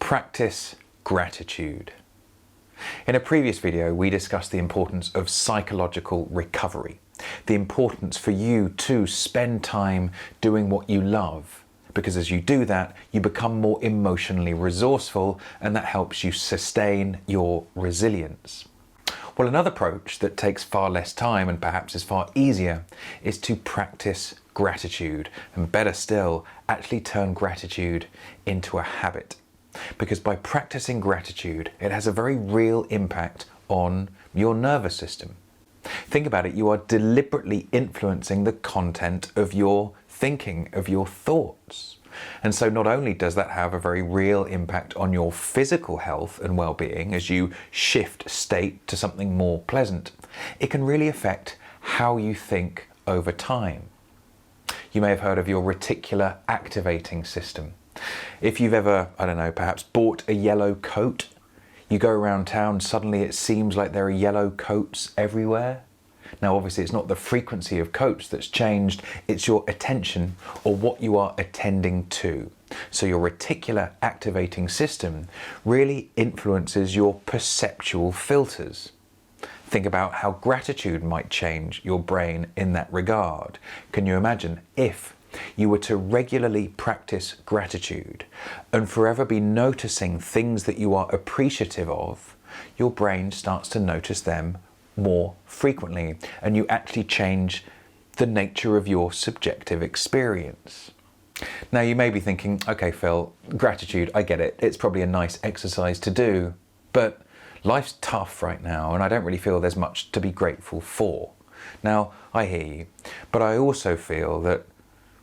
Practice gratitude. In a previous video, we discussed the importance of psychological recovery, the importance for you to spend time doing what you love, because as you do that, you become more emotionally resourceful, and that helps you sustain your resilience. Well, another approach that takes far less time and perhaps is far easier is to practice gratitude, and better still, actually turn gratitude into a habit. Because by practicing gratitude, it has a very real impact on your nervous system. Think about it, you are deliberately influencing the content of your thinking, of your thoughts. And so not only does that have a very real impact on your physical health and well-being as you shift state to something more pleasant, it can really affect how you think over time. You may have heard of your reticular activating system. If you've ever, I don't know, perhaps bought a yellow coat, you go around town, suddenly it seems like there are yellow coats everywhere. Now, obviously, it's not the frequency of coats that's changed, it's your attention or what you are attending to. So your reticular activating system really influences your perceptual filters. Think about how gratitude might change your brain in that regard. Can you imagine if you were to regularly practice gratitude and forever be noticing things that you are appreciative of, your brain starts to notice them more frequently, and you actually change the nature of your subjective experience. Now, you may be thinking, okay, Phil, gratitude, I get it. It's probably a nice exercise to do, but life's tough right now, and I don't really feel there's much to be grateful for. Now, I hear you, but I also feel that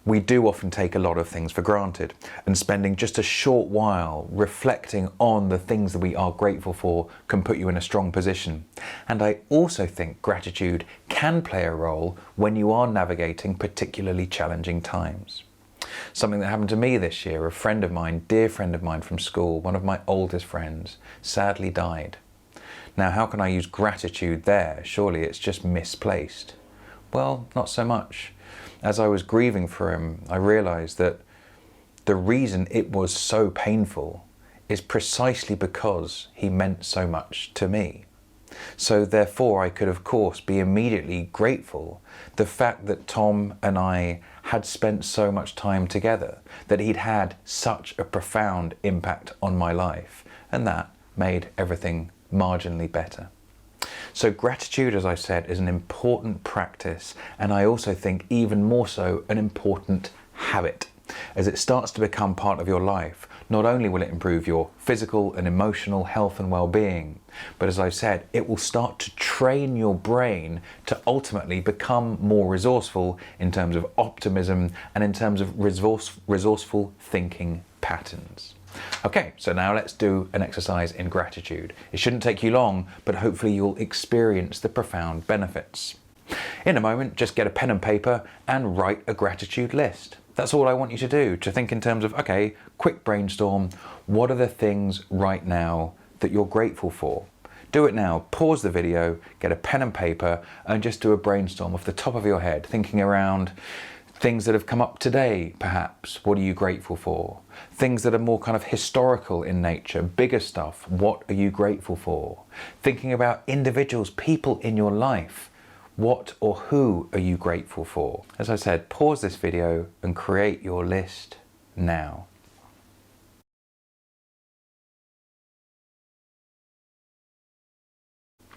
we do often take a lot of things for granted, and spending just a short while reflecting on the things that we are grateful for can put you in a strong position. And I also think gratitude can play a role when you are navigating particularly challenging times. Something that happened to me this year, a friend of mine, dear friend of mine from school, one of my oldest friends, sadly died. Now, how can I use gratitude there? Surely it's just misplaced. Well, not so much. As I was grieving for him, I realized that the reason it was so painful is precisely because he meant so much to me. So therefore, I could of course be immediately grateful the fact that Tom and I had spent so much time together, that he'd had such a profound impact on my life, and that made everything marginally better. So gratitude, as I said, is an important practice, and I also think even more so an important habit. As it starts to become part of your life, not only will it improve your physical and emotional health and well-being, but as I've said, it will start to train your brain to ultimately become more resourceful in terms of optimism and in terms of resourceful thinking patterns. Okay, so now let's do an exercise in gratitude. It shouldn't take you long, but hopefully you'll experience the profound benefits. In a moment, just get a pen and paper and write a gratitude list. That's all I want you to do, to think in terms of, okay, quick brainstorm, what are the things right now that you're grateful for? Do it now, pause the video, get a pen and paper, and just do a brainstorm off the top of your head, thinking around things that have come up today, perhaps. What are you grateful for? Things that are more kind of historical in nature, bigger stuff. What are you grateful for? Thinking about individuals, people in your life. What or who are you grateful for? As I said, pause this video and create your list now.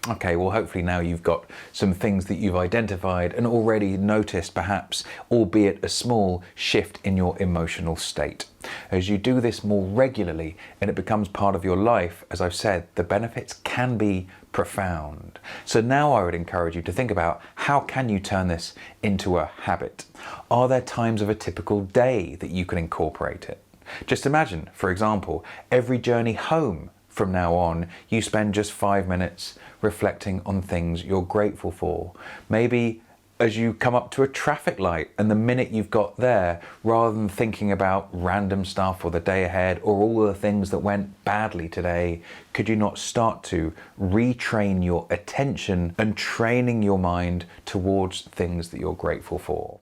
Okay, well, hopefully now you've got some things that you've identified and already noticed, perhaps, albeit a small shift in your emotional state. As you do this more regularly and it becomes part of your life, as I've said, the benefits can be profound. So now I would encourage you to think about, how can you turn this into a habit? Are there times of a typical day that you can incorporate it? Just imagine, for example, every journey home from now on, you spend just 5 minutes reflecting on things you're grateful for. Maybe as you come up to a traffic light and the minute you've got there, rather than thinking about random stuff or the day ahead or all the things that went badly today, could you not start to retrain your attention and training your mind towards things that you're grateful for?